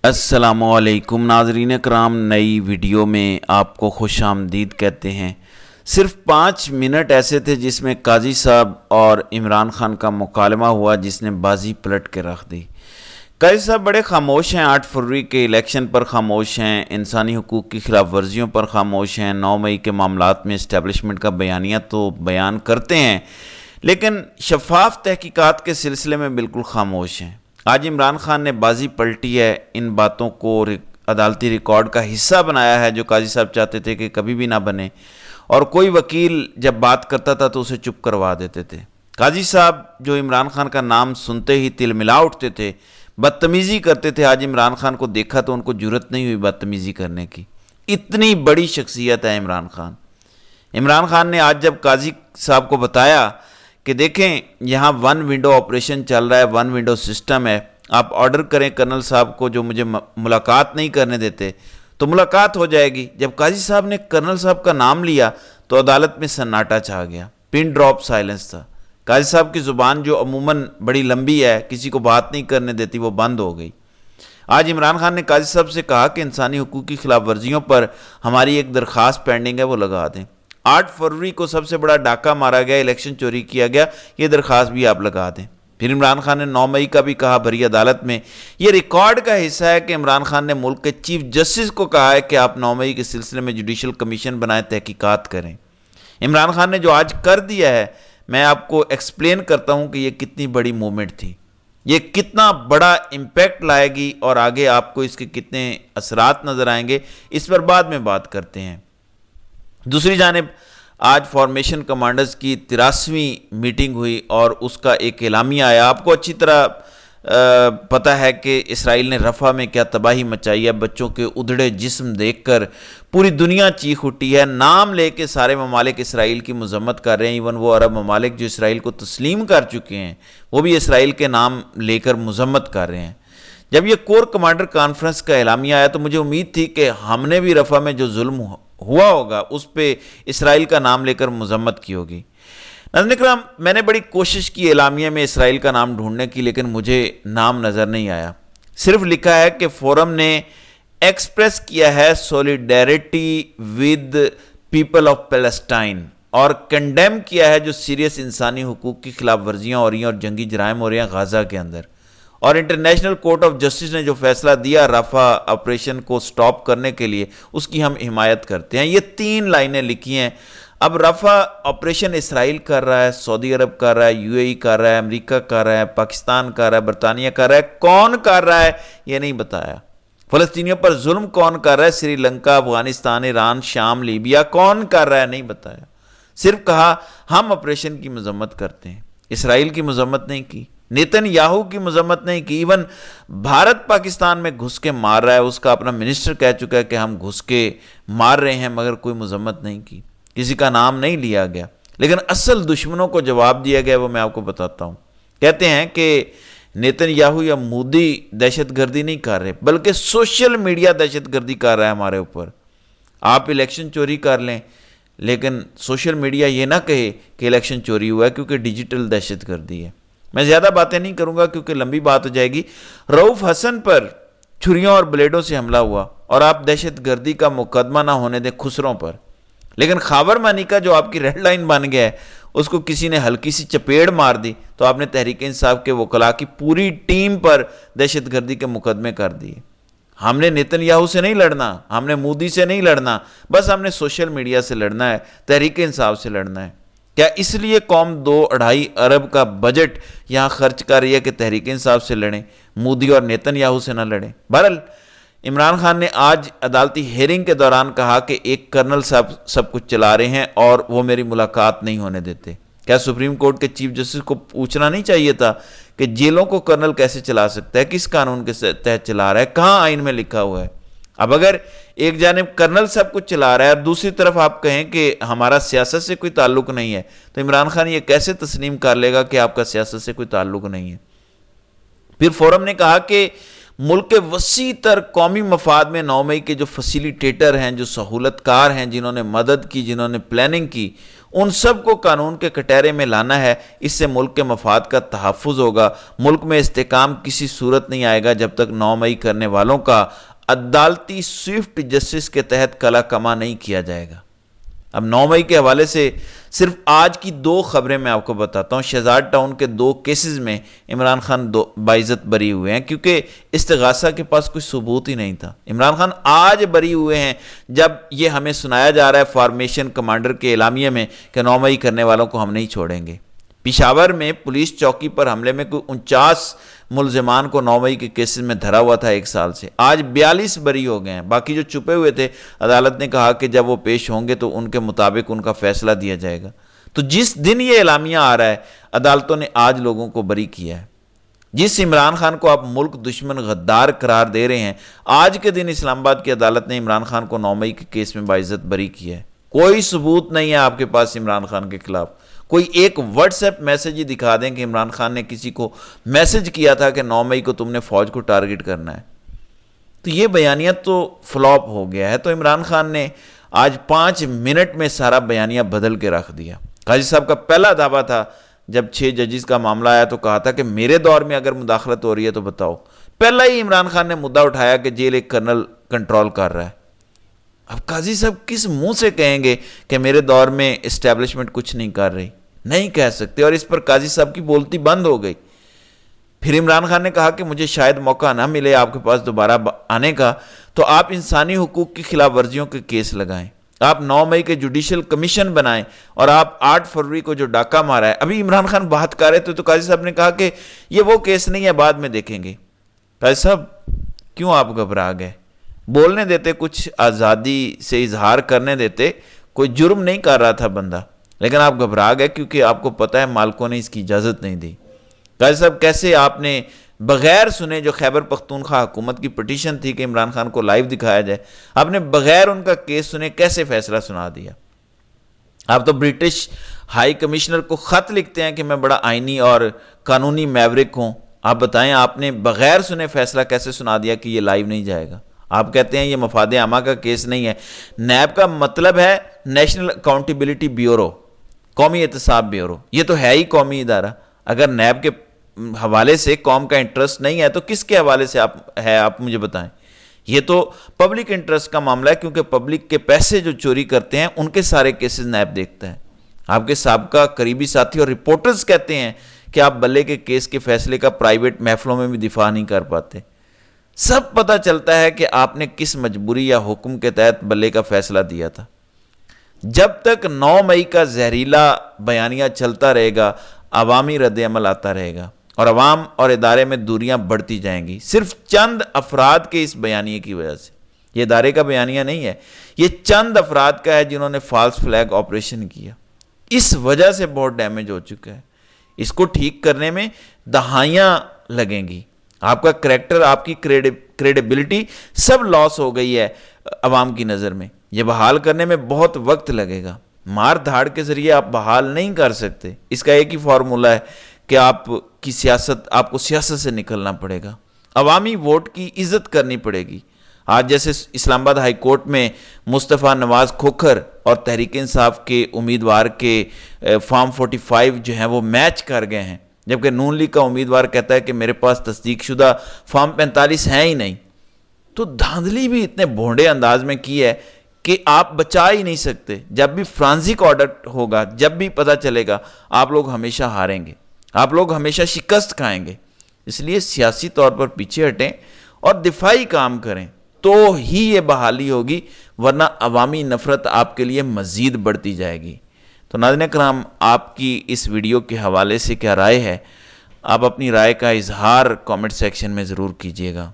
السلام علیکم ناظرین کرام، نئی ویڈیو میں آپ کو خوش آمدید کہتے ہیں۔ صرف 5 منٹ ایسے تھے جس میں قاضی صاحب اور عمران خان کا مکالمہ ہوا جس نے بازی پلٹ کے رکھ دی۔ قاضی صاحب بڑے خاموش ہیں، 8 فروری کے الیکشن پر خاموش ہیں، انسانی حقوق کی خلاف ورزیوں پر خاموش ہیں، 9 مئی کے معاملات میں اسٹیبلشمنٹ کا بیانیہ تو بیان کرتے ہیں لیکن شفاف تحقیقات کے سلسلے میں بالکل خاموش ہیں۔ آج عمران خان نے بازی پلٹی ہے، ان باتوں کو عدالتی ریکارڈ کا حصہ بنایا ہے جو قاضی صاحب چاہتے تھے کہ کبھی بھی نہ بنے، اور کوئی وکیل جب بات کرتا تھا تو اسے چپ کروا دیتے تھے۔ قاضی صاحب جو عمران خان کا نام سنتے ہی تلملا اٹھتے تھے، بدتمیزی کرتے تھے، آج عمران خان کو دیکھا تو ان کو جرأت نہیں ہوئی بدتمیزی کرنے کی۔ اتنی بڑی شخصیت ہے عمران خان۔ عمران خان نے آج جب قاضی صاحب کو بتایا کہ دیکھیں یہاں 1 ونڈو آپریشن چل رہا ہے، 1 ونڈو سسٹم ہے، آپ آرڈر کریں کرنل صاحب کو جو مجھے ملاقات نہیں کرنے دیتے تو ملاقات ہو جائے گی۔ جب قاضی صاحب نے کرنل صاحب کا نام لیا تو عدالت میں سناٹا چھا گیا، پن ڈراپ سائلنس تھا۔ قاضی صاحب کی زبان جو عموماً بڑی لمبی ہے، کسی کو بات نہیں کرنے دیتی، وہ بند ہو گئی۔ آج عمران خان نے قاضی صاحب سے کہا کہ انسانی حقوق کی خلاف ورزیوں پر ہماری ایک درخواست پینڈنگ ہے، وہ لگا دیں۔ 8 فروری کو سب سے بڑا ڈاکہ مارا گیا، الیکشن چوری کیا گیا، یہ درخواست بھی آپ لگا دیں۔ پھر عمران خان نے 9 مئی کا بھی کہا بھری عدالت میں۔ یہ ریکارڈ کا حصہ ہے کہ عمران خان نے ملک کے چیف جسٹس کو کہا ہے کہ آپ 9 مئی کے سلسلے میں جوڈیشل کمیشن بنائیں، تحقیقات کریں۔ عمران خان نے جو آج کر دیا ہے، میں آپ کو ایکسپلین کرتا ہوں کہ یہ کتنی بڑی مومنٹ تھی، یہ کتنا بڑا امپیکٹ لائے گی اور آگے آپ کو اس کے کتنے اثرات نظر آئیں گے، اس پر بعد میں بات کرتے ہیں۔ دوسری جانب آج فارمیشن کمانڈرز کی 83ویں میٹنگ ہوئی اور اس کا ایک اعلامیہ آیا۔ آپ کو اچھی طرح پتہ ہے کہ اسرائیل نے رفح میں کیا تباہی مچائی ہے، بچوں کے ادھڑے جسم دیکھ کر پوری دنیا چیخ اٹھی ہے، نام لے کے سارے ممالک اسرائیل کی مذمت کر رہے ہیں، ایون وہ عرب ممالک جو اسرائیل کو تسلیم کر چکے ہیں وہ بھی اسرائیل کے نام لے کر مذمت کر رہے ہیں۔ جب یہ کور کمانڈر کانفرنس کا اعلامیہ آیا تو مجھے امید تھی کہ ہم نے بھی رفح میں جو ظلم ہوا ہوگا اس پہ اسرائیل کا نام لے کر مذمت کی ہوگی۔ ناظرین کرام، میں نے بڑی کوشش کی اعلامیہ میں اسرائیل کا نام ڈھونڈنے کی، لیکن مجھے نام نظر نہیں آیا۔ صرف لکھا ہے کہ فورم نے ایکسپریس کیا ہے سولیڈیرٹی ود پیپل آف پیلسٹائن، اور کنڈیم کیا ہے جو سیریس انسانی حقوق کی خلاف ورزیاں ہو رہی ہیں اور جنگی جرائم ہو رہے ہیں غزہ کے اندر، اور انٹرنیشنل کورٹ آف جسٹس نے جو فیصلہ دیا رفح آپریشن کو سٹاپ کرنے کے لیے، اس کی ہم حمایت کرتے ہیں۔ یہ 3 لائنیں لکھی ہیں۔ اب رفح آپریشن اسرائیل کر رہا ہے، سعودی عرب کر رہا ہے، UAE کر رہا ہے، امریکہ کر رہا ہے، پاکستان کر رہا ہے، برطانیہ کر رہا ہے، کون کر رہا ہے یہ نہیں بتایا۔ فلسطینیوں پر ظلم کون کر رہا ہے، سری لنکا، افغانستان، ایران، شام، لیبیا، کون کر رہا ہے نہیں بتایا۔ صرف کہا ہم آپریشن کی مذمت کرتے ہیں، اسرائیل کی مذمت نہیں کی، نیتن یاہو کی مذمت نہیں کی، ایون بھارت پاکستان میں گھس کے مار رہا ہے، اس کا اپنا منسٹر کہہ چکا ہے کہ ہم گھس کے مار رہے ہیں، مگر کوئی مذمت نہیں کی، کسی کا نام نہیں لیا گیا۔ لیکن اصل دشمنوں کو جواب دیا گیا، وہ میں آپ کو بتاتا ہوں۔ کہتے ہیں کہ نیتن یاہو یا مودی دہشت گردی نہیں کر رہے، بلکہ سوشل میڈیا دہشت گردی کر رہا ہے ہمارے اوپر۔ آپ الیکشن چوری کر لیں لیکن سوشل میڈیا یہ نہ کہے کہ الیکشن چوری ہوا ہے، کیونکہ ڈیجیٹل دہشت گردی ہے۔ میں زیادہ باتیں نہیں کروں گا کیونکہ لمبی بات ہو جائے گی۔ رؤف حسن پر چھریوں اور بلیڈوں سے حملہ ہوا اور آپ دہشت گردی کا مقدمہ نہ ہونے دیں خسروں پر، لیکن خاور مانیکا جو آپ کی ریڈ لائن بن گیا ہے، اس کو کسی نے ہلکی سی چپیڑ مار دی تو آپ نے تحریک انصاف کے وکلاء کی پوری ٹیم پر دہشت گردی کے مقدمے کر دیے۔ ہم نے نیتن یاہو سے نہیں لڑنا، ہم نے مودی سے نہیں لڑنا، بس ہم نے سوشل میڈیا سے لڑنا ہے، تحریک انصاف سے لڑنا ہے۔ کیا اس لیے قوم 2-2.5 ارب کا بجٹ یہاں خرچ کر رہی ہے کہ تحریک انصاف سے لڑیں، مودی اور نیتن یاہو سے نہ لڑیں؟ بہرحال عمران خان نے آج عدالتی ہیئرنگ کے دوران کہا کہ ایک کرنل صاحب سب کچھ چلا رہے ہیں اور وہ میری ملاقات نہیں ہونے دیتے۔ کیا سپریم کورٹ کے چیف جسٹس کو پوچھنا نہیں چاہیے تھا کہ جیلوں کو کرنل کیسے چلا سکتا ہے، کس قانون کے تحت چلا رہا ہے، کہاں آئین میں لکھا ہوا ہے؟ اب اگر ایک جانب کرنل سب کچھ چلا رہا ہے اور دوسری طرف آپ کہیں کہ ہمارا سیاست سے کوئی تعلق نہیں ہے، تو عمران خان یہ کیسے تسلیم کر لے گا کہ آپ کا سیاست سے کوئی تعلق نہیں ہے؟ پھر فورم نے کہا کہ ملک کے وسیع تر قومی مفاد میں 9 مئی کے جو فیسیلیٹیٹر ہیں، جو سہولت کار ہیں، جنہوں نے مدد کی، جنہوں نے پلاننگ کی، ان سب کو قانون کے کٹہرے میں لانا ہے۔ اس سے ملک کے مفاد کا تحفظ ہوگا۔ ملک میں استحکام کسی صورت نہیں آئے گا جب تک 9 مئی کرنے والوں کا عدالتی سوئفٹ جسٹس کے تحت کلا کما نہیں کیا جائے گا۔ اب 9 مئی کے حوالے سے صرف آج کی 2 خبریں میں آپ کو بتاتا ہوں۔ شہزاد ٹاؤن کے 2 کیسز میں عمران خان باعزت بری ہوئے ہیں، کیونکہ استغاثہ کے پاس کوئی ثبوت ہی نہیں تھا۔ عمران خان آج بری ہوئے ہیں جب یہ ہمیں سنایا جا رہا ہے فارمیشن کمانڈر کے اعلامیے میں کہ 9 مئی کرنے والوں کو ہم نہیں چھوڑیں گے۔ پشاور میں پولیس چوکی پر حملے میں کوئی 49 ملزمان کو 9 مئی کے کیسز میں دھرا ہوا تھا 1 سال سے، آج 42 بری ہو گئے ہیں۔ باقی جو چھپے ہوئے تھے، عدالت نے کہا کہ جب وہ پیش ہوں گے تو ان کے مطابق ان کا فیصلہ دیا جائے گا۔ تو جس دن یہ اعلامیہ آ رہا ہے، عدالتوں نے آج لوگوں کو بری کیا ہے۔ جس عمران خان کو آپ ملک دشمن غدار قرار دے رہے ہیں، آج کے دن اسلام آباد کی عدالت نے عمران خان کو 9 مئی کے کیس میں باعزت بری کیا ہے۔ کوئی ثبوت نہیں ہے آپ کے پاس عمران خان کے خلاف۔ کوئی ایک واٹس ایپ میسج ہی دکھا دیں کہ عمران خان نے کسی کو میسج کیا تھا کہ 9 مئی کو تم نے فوج کو ٹارگٹ کرنا ہے۔ تو یہ بیانیہ تو فلاپ ہو گیا ہے۔ تو عمران خان نے آج 5 منٹ میں سارا بیانیہ بدل کے رکھ دیا۔ قاضی صاحب کا پہلا دعویٰ تھا جب 6 ججز کا معاملہ آیا تو کہا تھا کہ میرے دور میں اگر مداخلت ہو رہی ہے تو بتاؤ۔ پہلا ہی عمران خان نے مدعا اٹھایا کہ جیل ایک کرنل کنٹرول کر رہا ہے۔ اب قاضی صاحب کس منہ سے کہیں گے کہ میرے دور میں اسٹیبلشمنٹ کچھ نہیں کر رہی؟ نہیں کہہ سکتے، اور اس پر قاضی صاحب کی بولتی بند ہو گئی۔ پھر عمران خان نے کہا کہ مجھے شاید موقع نہ ملے آپ کے پاس دوبارہ آنے کا، تو آپ انسانی حقوق کی خلاف ورزیوں کے کیس لگائیں، آپ 9 مئی کے جوڈیشل کمیشن بنائیں، اور آپ 8 فروری کو جو ڈاکہ مارا ہے۔ ابھی عمران خان بات کر رہے تھے تو قاضی صاحب نے کہا کہ یہ وہ کیس نہیں ہے، بعد میں دیکھیں گے۔ قاضی صاحب کیوں آپ گھبرا گئے؟ بولنے دیتے، کچھ آزادی سے اظہار کرنے دیتے، کوئی جرم نہیں کر رہا تھا بندہ، لیکن آپ گھبرا گئے کیونکہ آپ کو پتہ ہے مالکوں نے اس کی اجازت نہیں دی۔ قاضی صاحب کیسے آپ نے بغیر سنے، جو خیبر پختونخوا حکومت کی پٹیشن تھی کہ عمران خان کو لائیو دکھایا جائے، آپ نے بغیر ان کا کیس سنے کیسے فیصلہ سنا دیا؟ آپ تو برٹش ہائی کمشنر کو خط لکھتے ہیں کہ میں بڑا آئینی اور قانونی میورک ہوں، آپ بتائیں آپ نے بغیر سنے فیصلہ کیسے سنا دیا کہ یہ لائیو نہیں جائے گا؟ آپ کہتے ہیں یہ مفاد عامہ کا کیس نہیں ہے۔ نیب کا مطلب ہے نیشنل اکاؤنٹیبلٹی بیورو، قومی احتساب بیورو، یہ تو ہے ہی قومی ادارہ۔ اگر نیب کے حوالے سے قوم کا انٹرسٹ نہیں ہے تو کس کے حوالے سے آپ مجھے بتائیں۔ یہ تو پبلک انٹرسٹ کا معاملہ ہے، کیونکہ پبلک کے پیسے جو چوری کرتے ہیں ان کے سارے کیسز نیب دیکھتا ہے۔ آپ کے سابقہ قریبی ساتھی اور رپورٹرز کہتے ہیں کہ آپ بلے کے کیس کے فیصلے کا پرائیویٹ محفلوں میں بھی دفاع نہیں کر پاتے۔ سب پتہ چلتا ہے کہ آپ نے کس مجبوری یا حکم کے تحت بلے کا فیصلہ دیا تھا۔ جب تک 9 مئی کا زہریلا بیانیہ چلتا رہے گا، عوامی رد عمل آتا رہے گا، اور عوام اور ادارے میں دوریاں بڑھتی جائیں گی، صرف چند افراد کے اس بیانیے کی وجہ سے۔ یہ ادارے کا بیانیہ نہیں ہے، یہ چند افراد کا ہے جنہوں نے فالس فلیگ آپریشن کیا۔ اس وجہ سے بہت ڈیمیج ہو چکا ہے۔ اس کو ٹھیک کرنے میں دہائیاں لگیں گی۔ آپ کا کریکٹر، آپ کی کریڈیبلٹی سب لاس ہو گئی ہے عوام کی نظر میں۔ یہ بحال کرنے میں بہت وقت لگے گا۔ مار دھاڑ کے ذریعے آپ بحال نہیں کر سکتے۔ اس کا ایک ہی فارمولہ ہے کہ آپ کو سیاست سے نکلنا پڑے گا، عوامی ووٹ کی عزت کرنی پڑے گی۔ آج جیسے اسلام آباد ہائی کورٹ میں مصطفیٰ نواز کھوکھر اور تحریک انصاف کے امیدوار کے فارم 45 جو ہیں وہ میچ کر گئے ہیں، جبکہ نون لیگ کا امیدوار کہتا ہے کہ میرے پاس تصدیق شدہ فارم 45 ہیں ہی نہیں۔ تو دھاندلی بھی اتنے بھونڈے انداز میں کی ہے کہ آپ بچا ہی نہیں سکتے۔ جب بھی فرانزک آڈٹ ہوگا، جب بھی پتہ چلے گا، آپ لوگ ہمیشہ ہاریں گے، آپ لوگ ہمیشہ شکست کھائیں گے۔ اس لیے سیاسی طور پر پیچھے ہٹیں اور دفاعی کام کریں تو ہی یہ بحالی ہوگی، ورنہ عوامی نفرت آپ کے لیے مزید بڑھتی جائے گی۔ تو ناظرین کرام، آپ کی اس ویڈیو کے حوالے سے کیا رائے ہے؟ آپ اپنی رائے کا اظہار کامنٹ سیکشن میں ضرور کیجیے گا۔